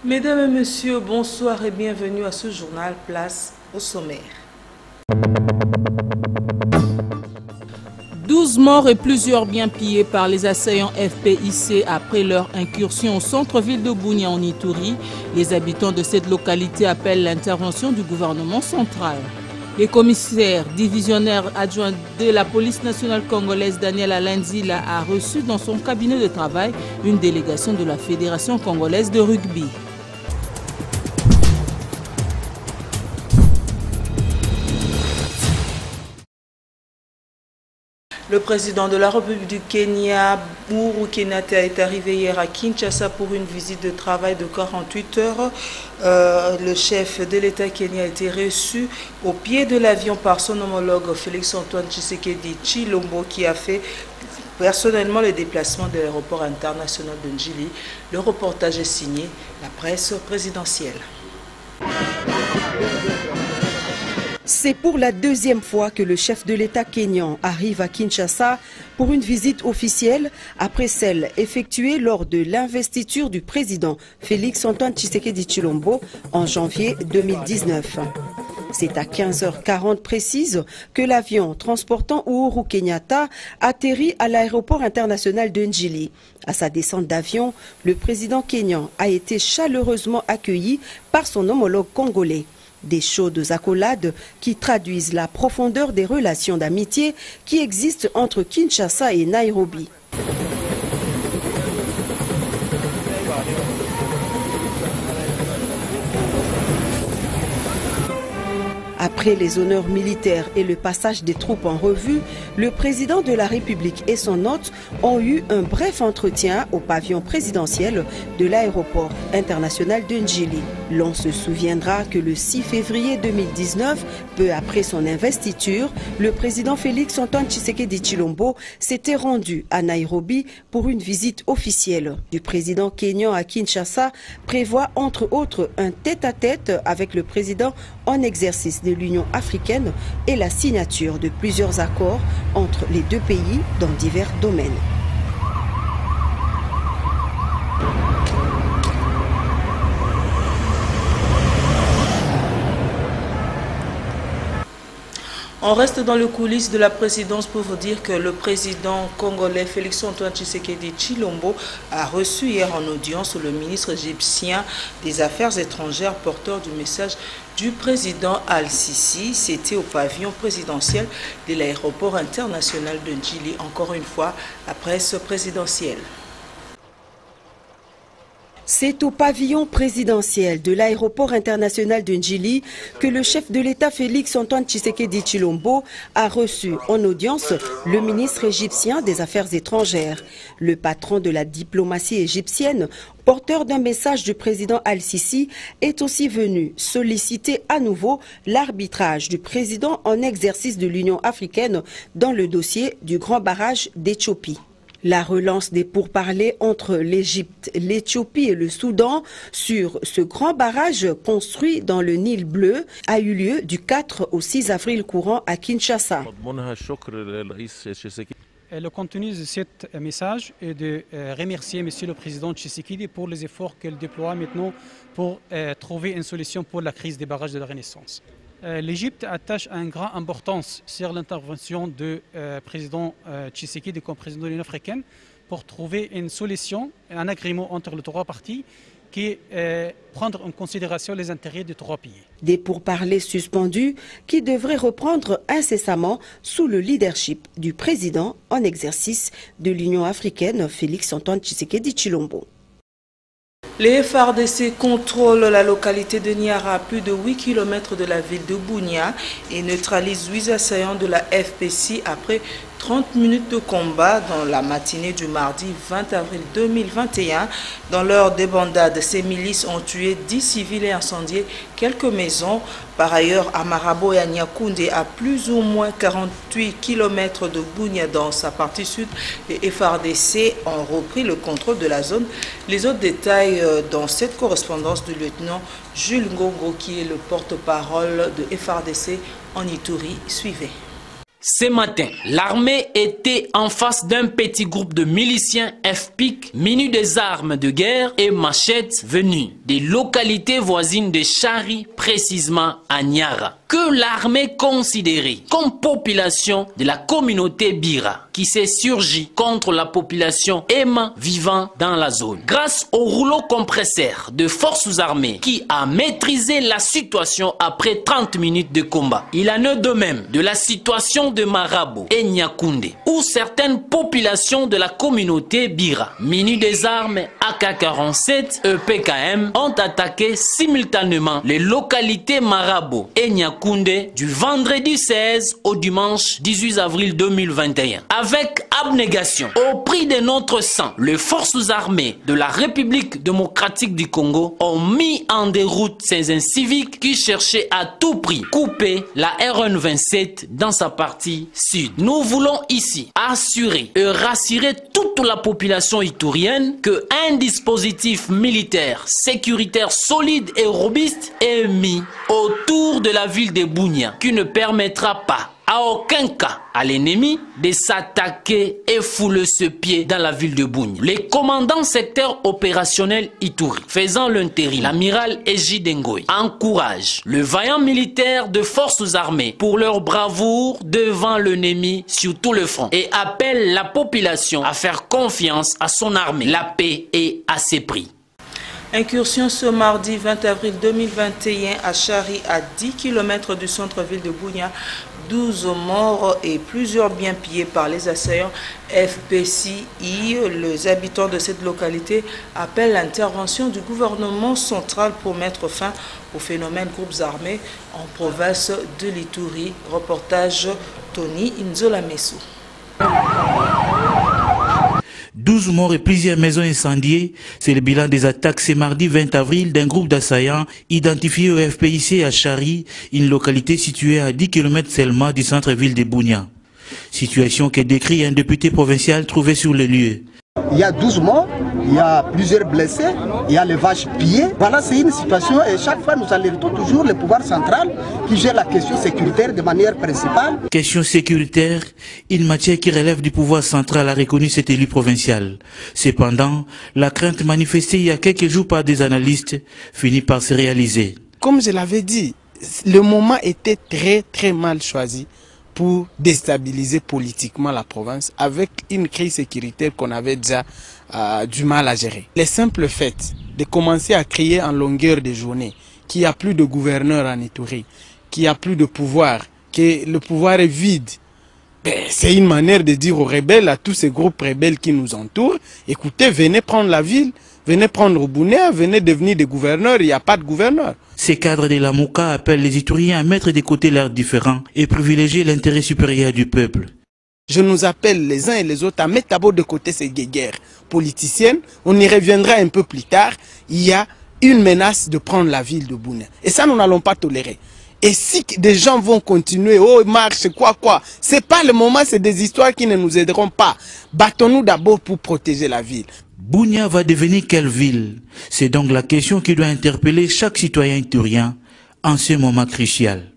Mesdames et messieurs, bonsoir et bienvenue à ce journal. Place au sommaire. 12 morts et plusieurs biens pillés par les assaillants FPIC après leur incursion au centre-ville de Bunia en Ituri. Les habitants de cette localité appellent l'intervention du gouvernement central. Le commissaire divisionnaire adjoint de la police nationale congolaise Daniel Alanzila a reçu dans son cabinet de travail une délégation de la Fédération congolaise de rugby. Le président de la République du Kenya, Uhuru Kenyatta, est arrivé hier à Kinshasa pour une visite de travail de 48 heures. Le chef de l'État kenyan a été reçu au pied de l'avion par son homologue Félix-Antoine Tshisekedi Tshilombo, qui a fait personnellement le déplacement de l'aéroport international de Njili. Le reportage est signé la presse présidentielle. C'est pour la deuxième fois que le chef de l'État kényan arrive à Kinshasa pour une visite officielle après celle effectuée lors de l'investiture du président Félix-Antoine Tshisekedi Tshilombo en janvier 2019. C'est à 15h40 précise que l'avion transportant Uhuru Kenyatta atterrit à l'aéroport international de Njili. À sa descente d'avion, le président kényan a été chaleureusement accueilli par son homologue congolais. Des chaudes accolades qui traduisent la profondeur des relations d'amitié qui existent entre Kinshasa et Nairobi. Après les honneurs militaires et le passage des troupes en revue, le président de la République et son hôte ont eu un bref entretien au pavillon présidentiel de l'aéroport international de Njili. L'on se souviendra que le 6 février 2019, peu après son investiture, le président Félix-Antoine Tshisekedi Tshilombo s'était rendu à Nairobi pour une visite officielle. Du président kényan à Kinshasa prévoit entre autres un tête-à-tête avec le président en exercice de l'Union africaine et la signature de plusieurs accords entre les deux pays dans divers domaines. On reste dans le coulisses de la présidence pour vous dire que le président congolais Félix-Antoine Tshisekedi Tshilombo a reçu hier en audience le ministre égyptien des Affaires étrangères, porteur du message du président Al-Sisi. C'était au pavillon présidentiel de l'aéroport international de Njili. Encore une fois, la presse présidentielle. C'est au pavillon présidentiel de l'aéroport international de Njili que le chef de l'État Félix-Antoine Tshisekedi Tshilombo a reçu en audience le ministre égyptien des Affaires étrangères. Le patron de la diplomatie égyptienne, porteur d'un message du président Al-Sisi, est aussi venu solliciter à nouveau l'arbitrage du président en exercice de l'Union africaine dans le dossier du grand barrage d'Éthiopie. La relance des pourparlers entre l'Égypte, l'Éthiopie et le Soudan sur ce grand barrage construit dans le Nil bleu a eu lieu du 4 au 6 avril courant à Kinshasa. Le contenu de ce message est de remercier M. le Président Tshisekedi pour les efforts qu'elle déploie maintenant pour trouver une solution pour la crise des barrages de la Renaissance. L'Égypte attache une grande importance sur l'intervention du président Tshisekedi comme président de l'Union africaine pour trouver une solution, un agrément entre les trois parties qui prendre en considération les intérêts des trois pays. Des pourparlers suspendus qui devraient reprendre incessamment sous le leadership du président en exercice de l'Union africaine, Félix-Antoine Tshisekedi Tshilombo. Les FARDC contrôlent la localité de Niara à plus de 8 km de la ville de Bunia et neutralisent 8 assaillants de la FPC après 30 minutes de combat dans la matinée du mardi 20 avril 2021. Dans leur débandade, ces milices ont tué 10 civils et incendié quelques maisons. Par ailleurs, à Marabo et à Nyakoundé, à plus ou moins 48 km de Bunia dans sa partie sud, les FARDC ont repris le contrôle de la zone. Les autres détails dans cette correspondance du lieutenant Jules Ngongo, qui est le porte-parole de FARDC en Ituri. Suivez. Ce matin, l'armée était en face d'un petit groupe de miliciens FPIC munis des armes de guerre et machettes venus des localités voisines de Chari, précisément à Niara, que l'armée considérait comme population de la communauté Bira, qui s'est surgie contre la population Emma vivant dans la zone. Grâce au rouleau compresseur de forces armées qui a maîtrisé la situation après 30 minutes de combat. Il en est de même de la situation de Marabo et Nyakoundé, où certaines populations de la communauté Bira, munies des armes AK-47 et PKM, ont attaqué simultanément les localités Marabo et Nyakoundé du vendredi 16 au dimanche 18 avril 2021. Avec abnégation, au prix de notre sang, les forces armées de la République démocratique du Congo ont mis en déroute ces inciviques qui cherchaient à tout prix couper la RN27 dans sa partie sud. Nous voulons ici assurer et rassurer toute la population iturienne qu'un dispositif militaire sécuritaire solide et robuste est mis autour de la ville de Bunia qui ne permettra pas à aucun cas à l'ennemi de s'attaquer et fouler ce pied dans la ville de Bunia. Les commandants secteur opérationnel Ituri faisant l'intérim, l'amiral Ejide Ngoy, encourage le vaillant militaire de forces armées pour leur bravoure devant l'ennemi sur tout le front et appelle la population à faire confiance à son armée, la paix et à ses prix. Incursion ce mardi 20 avril 2021 à Chari, à 10 km du centre-ville de Bunia. 12 morts et plusieurs biens pillés par les assaillants FPCI. Les habitants de cette localité appellent l'intervention du gouvernement central pour mettre fin au phénomène groupes armés en province de l'Ituri. Reportage Tony Inzola Messou. 12 morts et plusieurs maisons incendiées, c'est le bilan des attaques ce mardi 20 avril d'un groupe d'assaillants identifié au FPIC à Chari, une localité située à 10 km seulement du centre-ville de Bunia. Situation que décrit un député provincial trouvé sur le lieu. Il y a 12 morts, il y a plusieurs blessés, il y a les vaches pillées. Voilà, c'est une situation et chaque fois nous alertons toujours le pouvoir central qui gère la question sécuritaire de manière principale. Question sécuritaire, une matière qui relève du pouvoir central, a reconnu cet élu provincial. Cependant, la crainte manifestée il y a quelques jours par des analystes finit par se réaliser. Comme je l'avais dit, le moment était très mal choisi pour déstabiliser politiquement la province avec une crise sécuritaire qu'on avait déjà du mal à gérer. Le simple fait de commencer à crier en longueur de journée qu'il n'y a plus de gouverneur en Ituri, qu'il n'y a plus de pouvoir, que le pouvoir est vide, c'est une manière de dire aux rebelles, à tous ces groupes rebelles qui nous entourent, écoutez, venez prendre la ville, venez prendre Bunia, venez devenir des gouverneurs, il n'y a pas de gouverneur. Ces cadres de la Mouka appellent les Ituriens à mettre de côté leurs différends et privilégier l'intérêt supérieur du peuple. Je nous appelle les uns et les autres à mettre d'abord de côté ces guerres politiciennes. On y reviendra un peu plus tard. Il y a une menace de prendre la ville de Bunia. Et ça, nous n'allons pas tolérer. Et si des gens vont continuer, oh marche, quoi, c'est pas le moment, c'est des histoires qui ne nous aideront pas. Battons-nous d'abord pour protéger la ville. Bunia va devenir quelle ville? C'est donc la question qui doit interpeller chaque citoyen iturien en ce moment crucial.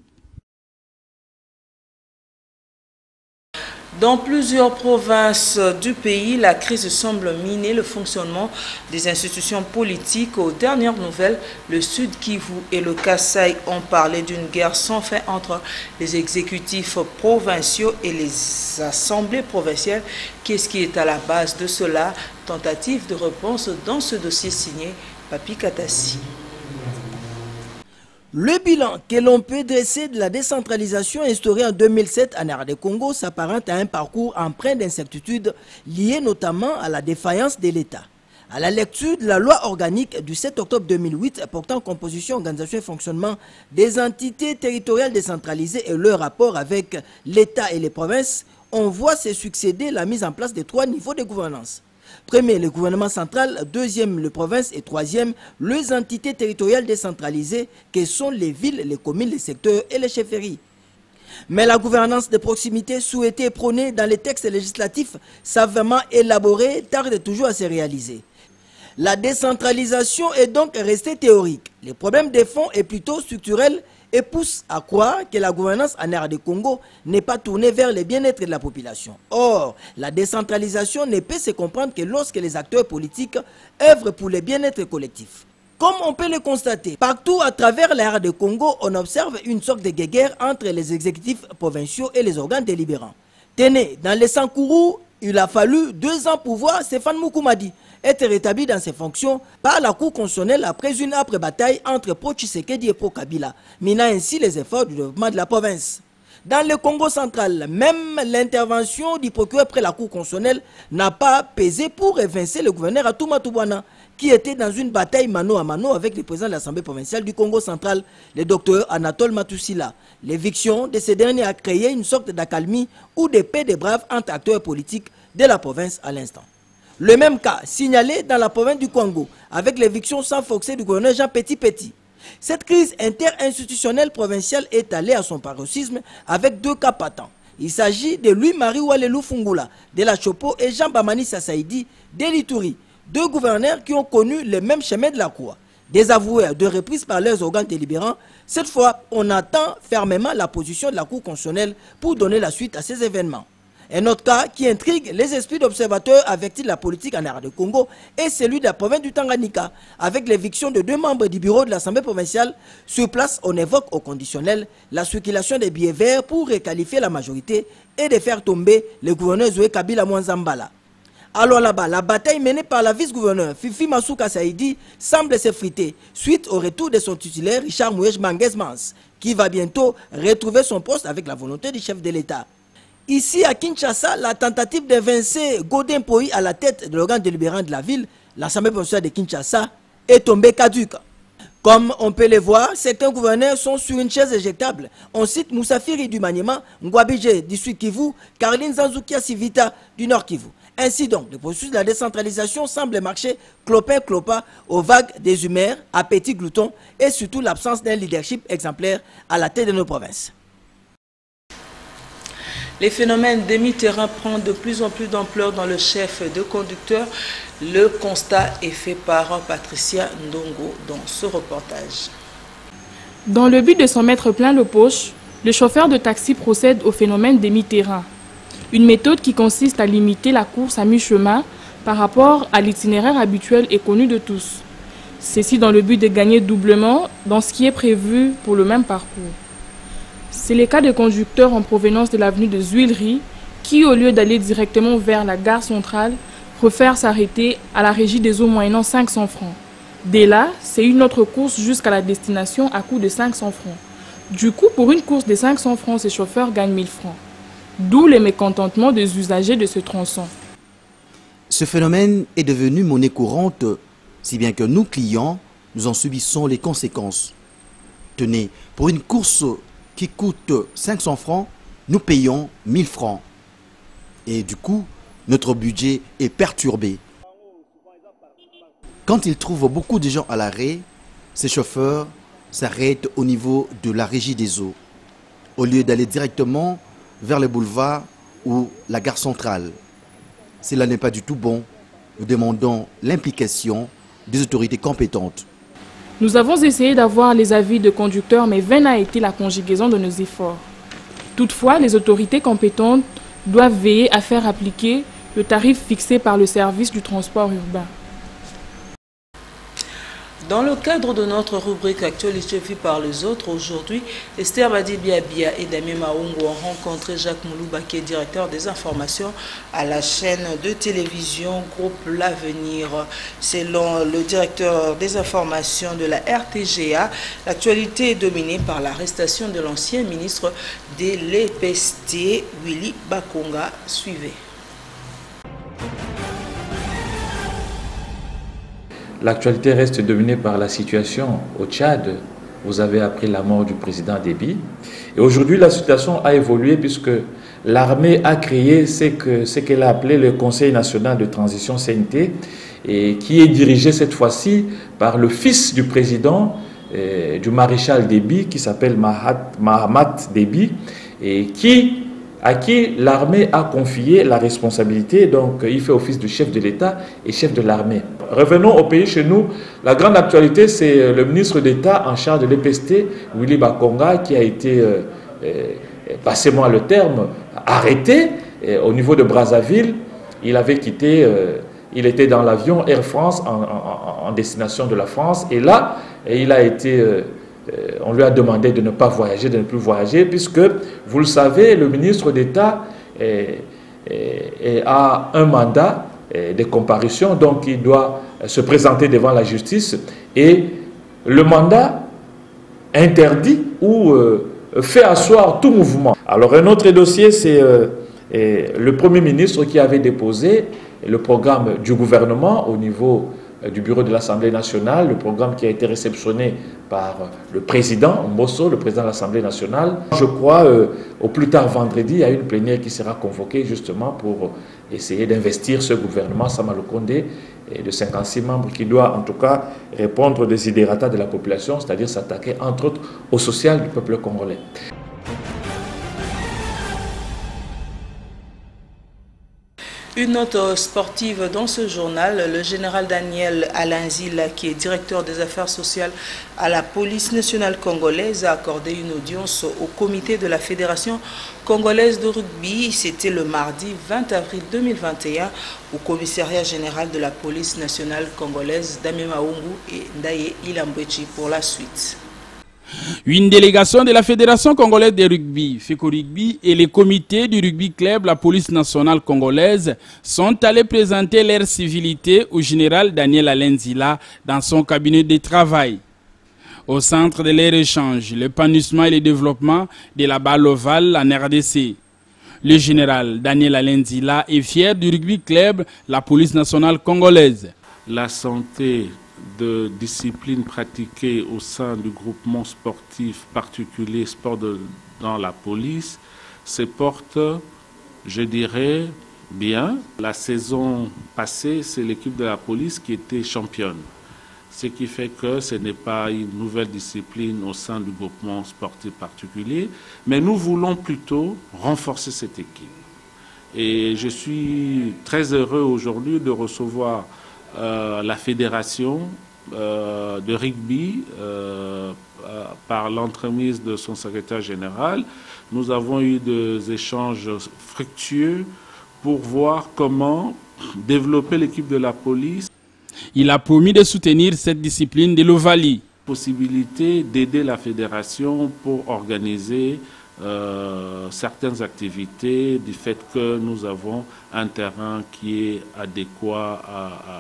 Dans plusieurs provinces du pays, la crise semble miner le fonctionnement des institutions politiques. Aux dernières nouvelles, le Sud Kivu et le Kasaï ont parlé d'une guerre sans fin entre les exécutifs provinciaux et les assemblées provinciales. Qu'est-ce qui est à la base de cela? Tentative de réponse dans ce dossier signé Papi Katassi. Le bilan que l'on peut dresser de la décentralisation instaurée en 2007 en RD Congo s'apparente à un parcours empreint d'incertitudes liées notamment à la défaillance de l'État. À la lecture de la loi organique du 7 octobre 2008 portant composition, organisation et fonctionnement des entités territoriales décentralisées et leur rapport avec l'État et les provinces, on voit se succéder la mise en place de 3 niveaux de gouvernance. Premier, le gouvernement central, deuxième, les provinces et troisième, les entités territoriales décentralisées que sont les villes, les communes, les secteurs et les chefferies. Mais la gouvernance de proximité souhaitée et prônée dans les textes législatifs savamment élaborés tarde toujours à se réaliser. La décentralisation est donc restée théorique. Le problème de fond est plutôt structurel et pousse à croire que la gouvernance en RD Congo n'est pas tournée vers le bien-être de la population. Or, la décentralisation ne peut se comprendre que lorsque les acteurs politiques œuvrent pour le bien-être collectif. Comme on peut le constater, partout à travers la RD Congo, on observe une sorte de guéguerre entre les exécutifs provinciaux et les organes délibérants. Tenez, dans les Sankourou, il a fallu 2 ans pour voir Stéphane Moukoumadi être rétabli dans ses fonctions par la Cour constitutionnelle après une âpre bataille entre pro-Tshisekedi et pro-Kabila, minant ainsi les efforts du développement de la province. Dans le Congo central, même l'intervention du procureur près la Cour constitutionnelle n'a pas pesé pour évincer le gouverneur Atouma Toubouana, qui était dans une bataille mano à mano avec le président de l'Assemblée provinciale du Congo central, le docteur Anatole Matussila. L'éviction de ce dernier a créé une sorte d'accalmie ou de paix des braves entre acteurs politiques de la province à l'instant. Le même cas signalé dans la province du Congo avec l'éviction sans forcer du gouverneur Jean Petit. Cette crise interinstitutionnelle provinciale est allée à son paroxysme avec 2 cas patents. Il s'agit de Louis-Marie Oualelou Fungula de la Chopo et Jean Bamani Sassaïdi de l'Ituri, 2 gouverneurs qui ont connu le même chemin de la croix. Désavoués de reprise par leurs organes délibérants, cette fois on attend fermement la position de la Cour constitutionnelle pour donner la suite à ces événements. Un autre cas qui intrigue les esprits d'observateurs avertis de la politique en RD Congo est celui de la province du Tanganyika. Avec l'éviction de 2 membres du bureau de l'Assemblée provinciale, sur place on évoque au conditionnel la circulation des billets verts pour requalifier la majorité et de faire tomber le gouverneur Zoé Kabila Mwanzambala. Alors là-bas, la bataille menée par la vice-gouverneur Fifi Masuka Saïdi semble s'effriter suite au retour de son titulaire Richard Mouej Manguez-Mans, qui va bientôt retrouver son poste avec la volonté du chef de l'État. Ici à Kinshasa, la tentative d'évincer Godin Poi à la tête de l'organe délibérant de la ville, l'Assemblée provinciale de Kinshasa, est tombée caduque. Comme on peut le voir, certains gouverneurs sont sur une chaise éjectable. On cite Moussafiri du Maniema, Ngwabidje du Sud Kivu, Caroline Zanzoukia Sivita du Nord Kivu. Ainsi donc, le processus de la décentralisation semble marcher clopin-clopas aux vagues des humeurs, à petits gloutons et surtout l'absence d'un leadership exemplaire à la tête de nos provinces. Les phénomènes demi-terrain prennent de plus en plus d'ampleur dans le chef de conducteur. Le constat est fait par Patricia Ndongo dans ce reportage. Dans le but de s'en mettre plein le poche, le chauffeur de taxi procède au phénomène demi-terrain. Une méthode qui consiste à limiter la course à mi-chemin par rapport à l'itinéraire habituel et connu de tous. Ceci dans le but de gagner doublement dans ce qui est prévu pour le même parcours. C'est le cas de conducteurs en provenance de l'avenue de Zuileries qui, au lieu d'aller directement vers la gare centrale, préfèrent s'arrêter à la régie des eaux moyennant 500 francs. Dès là, c'est une autre course jusqu'à la destination à coût de 500 francs. Du coup, pour une course de 500 francs, ces chauffeurs gagnent 1000 francs. D'où le mécontentement des usagers de ce tronçon. Ce phénomène est devenu monnaie courante, si bien que nous, clients, nous en subissons les conséquences. Tenez, pour une course qui coûte 500 francs, nous payons 1000 francs. Et du coup, notre budget est perturbé. Quand ils trouvent beaucoup de gens à l'arrêt, ces chauffeurs s'arrêtent au niveau de la régie des eaux, au lieu d'aller directement vers le boulevard ou la gare centrale. Cela n'est pas du tout bon. Nous demandons l'implication des autorités compétentes. Nous avons essayé d'avoir les avis de conducteurs, mais vaine a été la conjugaison de nos efforts. Toutefois, les autorités compétentes doivent veiller à faire appliquer le tarif fixé par le service du transport urbain. Dans le cadre de notre rubrique Actualité vue par les autres, aujourd'hui, Esther Badi-Biabia et Damien Maungu ont rencontré Jacques Moulouba, qui est directeur des informations à la chaîne de télévision Groupe L'Avenir. Selon le directeur des informations de la RTGA, l'actualité est dominée par l'arrestation de l'ancien ministre de l'EPST, Willy Bakonga. Suivez. l'actualité reste dominée par la situation au Tchad. Vous avez appris la mort du président Déby. Et aujourd'hui, la situation a évolué puisque l'armée a créé ce qu'elle a appelé le Conseil national de transition CNT, et qui est dirigé cette fois-ci par le fils du président, du maréchal Déby, qui s'appelle Mahamat Déby, et à qui l'armée a confié la responsabilité. Donc il fait office de chef de l'État et chef de l'armée. Revenons au pays chez nous. La grande actualité, c'est le ministre d'État en charge de l'EPST, Willy Bakonga, qui a été, passez-moi le terme, arrêté au niveau de Brazzaville. Il avait quitté, il était dans l'avion Air France en destination de la France, et là, il a été... on lui a demandé de ne pas voyager, de ne plus voyager, puisque, vous le savez, le ministre d'État a un mandat de comparution, donc il doit se présenter devant la justice, et le mandat interdit ou fait asseoir tout mouvement. Alors un autre dossier, c'est le Premier ministre qui avait déposé le programme du gouvernement au niveau du bureau de l'Assemblée nationale, le programme qui a été réceptionné par le président Mbosso, le président de l'Assemblée nationale. Je crois au plus tard vendredi, il y a une plénière qui sera convoquée justement pour essayer d'investir ce gouvernement Sama Lukonde de 56 membres qui doit en tout cas répondre aux desiderata de la population, c'est-à-dire s'attaquer entre autres au social du peuple congolais. Une note sportive dans ce journal, le général Daniel Alanzila, qui est directeur des affaires sociales à la police nationale congolaise, a accordé une audience au comité de la Fédération congolaise de rugby. C'était le mardi 20 avril 2021 au commissariat général de la police nationale congolaise Damé Maungu et Ndaye Ilambwechi pour la suite. Une délégation de la Fédération congolaise de rugby, FECO Rugby, et les comités du rugby club, la police nationale congolaise, sont allés présenter leur civilité au général Daniel Alanzila dans son cabinet de travail. Au centre de leur échange, l'épanouissement et le développement de la balle ovale en RDC. Le général Daniel Alanzila est fier du rugby club, la police nationale congolaise. La santé de disciplines pratiquées au sein du groupement sportif particulier sport dans la police se porte, je dirais, bien. La saison passée, c'est l'équipe de la police qui était championne. Ce qui fait que ce n'est pas une nouvelle discipline au sein du groupement sportif particulier, mais nous voulons plutôt renforcer cette équipe. Et je suis très heureux aujourd'hui de recevoir la fédération de rugby par l'entremise de son secrétaire général. Nous avons eu des échanges fructueux pour voir comment développer l'équipe de la police. Il a promis de soutenir cette discipline de l'Ovalie. Possibilité d'aider la fédération pour organiser certaines activités du fait que nous avons un terrain qui est adéquat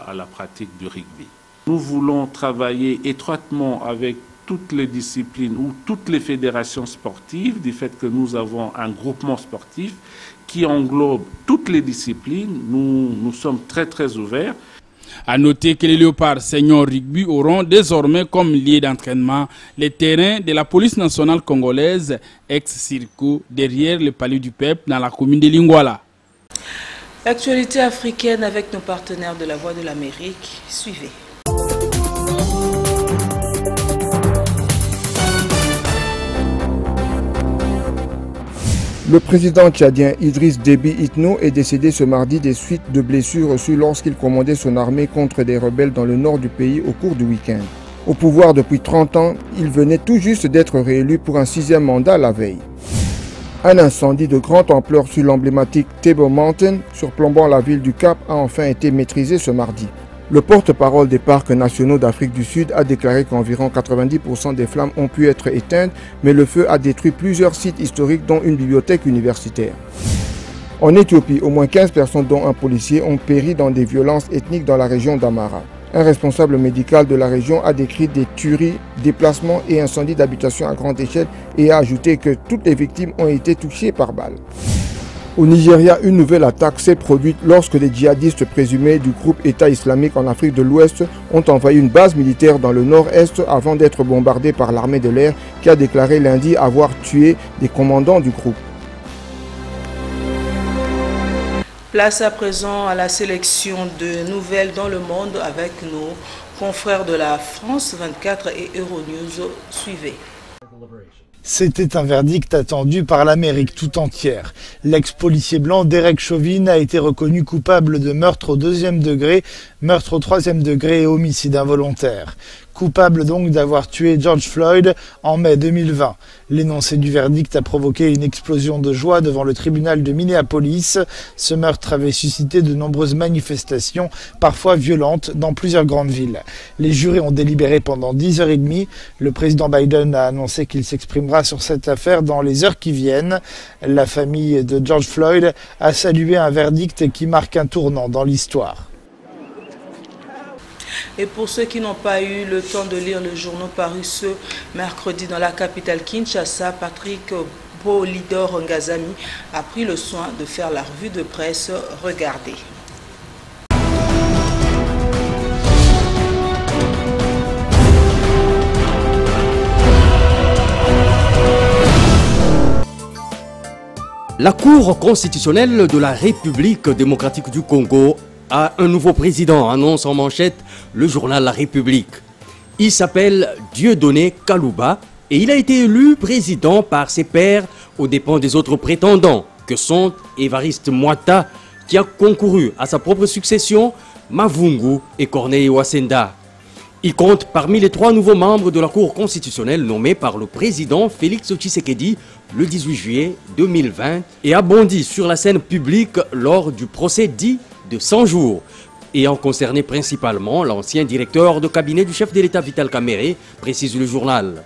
à la pratique du rugby. Nous voulons travailler étroitement avec toutes les disciplines ou toutes les fédérations sportives du fait que nous avons un groupement sportif qui englobe toutes les disciplines. Nous sommes très ouverts. A noter que les Léopards seniors rugby auront désormais comme lieu d'entraînement les terrains de la police nationale congolaise ex-Circo derrière le palais du peuple dans la commune de Lingwala. L'actualité africaine avec nos partenaires de la Voix de l'Amérique. Suivez. Le président tchadien Idriss Déby Itno est décédé ce mardi des suites de blessures reçues lorsqu'il commandait son armée contre des rebelles dans le nord du pays au cours du week-end. Au pouvoir depuis 30 ans, il venait tout juste d'être réélu pour un 6e mandat la veille. Un incendie de grande ampleur sur l'emblématique Table Mountain, surplombant la ville du Cap, a enfin été maîtrisé ce mardi. Le porte-parole des parcs nationaux d'Afrique du Sud a déclaré qu'environ 90% des flammes ont pu être éteintes, mais le feu a détruit plusieurs sites historiques dont une bibliothèque universitaire. En Éthiopie, au moins 15 personnes dont un policier ont péri dans des violences ethniques dans la région d'Amara. Un responsable médical de la région a décrit des tueries, déplacements et incendies d'habitations à grande échelle et a ajouté que toutes les victimes ont été touchées par balles. Au Nigeria, une nouvelle attaque s'est produite lorsque des djihadistes présumés du groupe État islamique en Afrique de l'Ouest ont envahi une base militaire dans le nord-est avant d'être bombardés par l'armée de l'air qui a déclaré lundi avoir tué des commandants du groupe. Place à présent à la sélection de nouvelles dans le monde avec nos confrères de la France 24 et Euronews. Suivez. C'était un verdict attendu par l'Amérique tout entière. L'ex-policier blanc Derek Chauvin a été reconnu coupable de meurtre au 2e degré, meurtre au 3e degré et homicide involontaire. Coupable donc d'avoir tué George Floyd en mai 2020. L'énoncé du verdict a provoqué une explosion de joie devant le tribunal de Minneapolis. Ce meurtre avait suscité de nombreuses manifestations, parfois violentes, dans plusieurs grandes villes. Les jurés ont délibéré pendant 10h30. Le président Biden a annoncé qu'il s'exprimera sur cette affaire dans les heures qui viennent. La famille de George Floyd a salué un verdict qui marque un tournant dans l'histoire. Et pour ceux qui n'ont pas eu le temps de lire le journal paru ce mercredi dans la capitale Kinshasa, Patrick Bolidor Ngazami a pris le soin de faire la revue de presse. Regardez. La Cour constitutionnelle de la République démocratique du Congo a un nouveau président, annonce en manchette le journal La République. Il s'appelle Dieudonné Kalouba et il a été élu président par ses pairs aux dépens des autres prétendants que sont Évariste Moata qui a concouru à sa propre succession, Mavungu et Corneille Wasenda. Il compte parmi les 3 nouveaux membres de la Cour constitutionnelle nommés par le président Félix Tshisekedi le 18 juillet 2020 et a bondi sur la scène publique lors du procès dit de 100 jours, ayant concerné principalement l'ancien directeur de cabinet du chef de l'État Vital Kamerhe, précise le journal.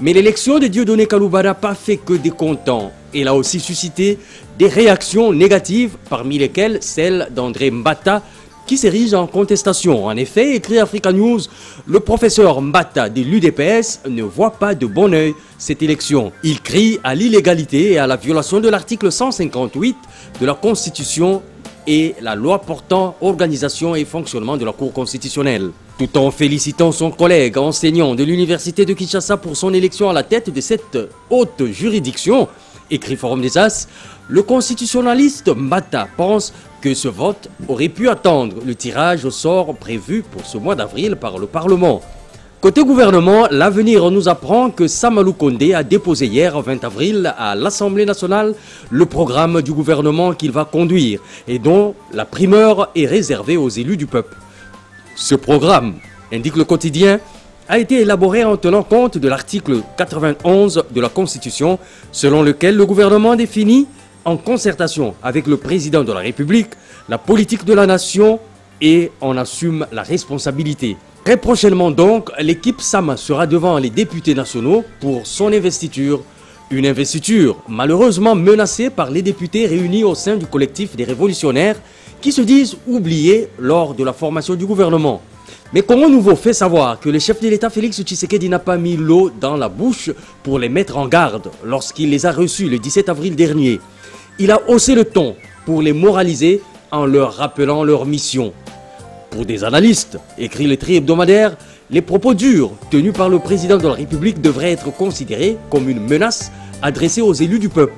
Mais l'élection de Dieudonné Kalouba n'a pas fait que des contents. Elle a aussi suscité des réactions négatives, parmi lesquelles celle d'André Mbata, qui s'érige en contestation. En effet, écrit Africa News, le professeur Mbata de l'UDPS ne voit pas de bon œil cette élection. Il crie à l'illégalité et à la violation de l'article 158 de la Constitution et la loi portant organisation et fonctionnement de la Cour constitutionnelle. Tout en félicitant son collègue enseignant de l'université de Kinshasa pour son élection à la tête de cette haute juridiction, écrit Forum des As, le constitutionnaliste Mbata pense que ce vote aurait pu attendre le tirage au sort prévu pour ce mois d'avril par le Parlement. Côté gouvernement, l'avenir nous apprend que Samalou Kondé a déposé hier, 20 avril, à l'Assemblée nationale, le programme du gouvernement qu'il va conduire et dont la primeur est réservée aux élus du peuple. Ce programme, indique le quotidien, a été élaboré en tenant compte de l'article 91 de la Constitution, selon lequel le gouvernement définit, en concertation avec le président de la République, la politique de la nation et en assume la responsabilité. Très prochainement donc, l'équipe Sama sera devant les députés nationaux pour son investiture. Une investiture malheureusement menacée par les députés réunis au sein du collectif des révolutionnaires qui se disent oubliés lors de la formation du gouvernement. Mais Congo Nouveau fait savoir que le chef de l'État Félix Tshisekedi n'a pas mis l'eau dans la bouche pour les mettre en garde lorsqu'il les a reçus le 17 avril dernier. Il a haussé le ton pour les moraliser en leur rappelant leur mission. Pour des analystes, écrit le tri-hebdomadaire, les propos durs tenus par le président de la République devraient être considérés comme une menace adressée aux élus du peuple.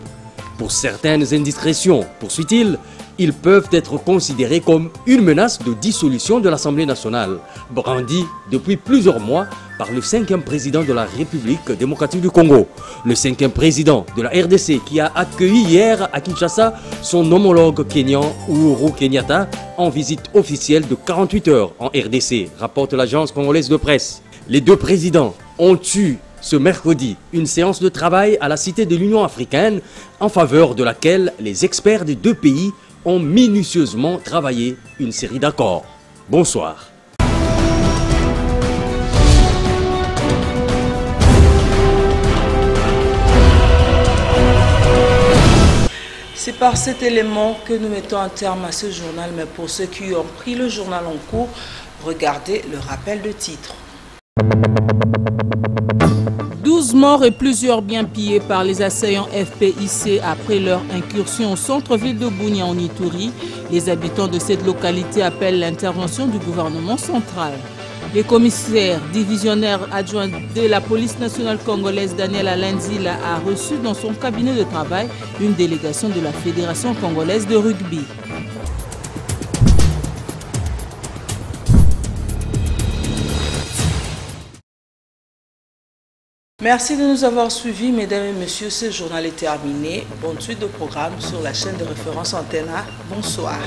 Pour certaines indiscrétions, poursuit-il, ils peuvent être considérés comme une menace de dissolution de l'Assemblée nationale, brandie depuis plusieurs mois par le 5e président de la République démocratique du Congo. Le 5e président de la RDC qui a accueilli hier à Kinshasa son homologue kényan Uhuru Kenyatta en visite officielle de 48 heures en RDC, rapporte l'agence congolaise de presse. Les deux présidents ont eu ce mercredi une séance de travail à la Cité de l'Union africaine en faveur de laquelle les experts des deux pays ont minutieusement travaillé une série d'accords. Bonsoir. C'est par cet élément que nous mettons un terme à ce journal, mais pour ceux qui ont pris le journal en cours, regardez le rappel de titre. 12 morts et plusieurs biens pillés par les assaillants FPIC après leur incursion au centre-ville de Bunia en Ituri. Les habitants de cette localité appellent l'intervention du gouvernement central. Le commissaire divisionnaire adjoint de la police nationale congolaise, Daniel Alanzila, a reçu dans son cabinet de travail une délégation de la Fédération congolaise de rugby. Merci de nous avoir suivis, mesdames et messieurs. Ce journal est terminé. Bonne suite de programme sur la chaîne de référence Antena. Bonsoir.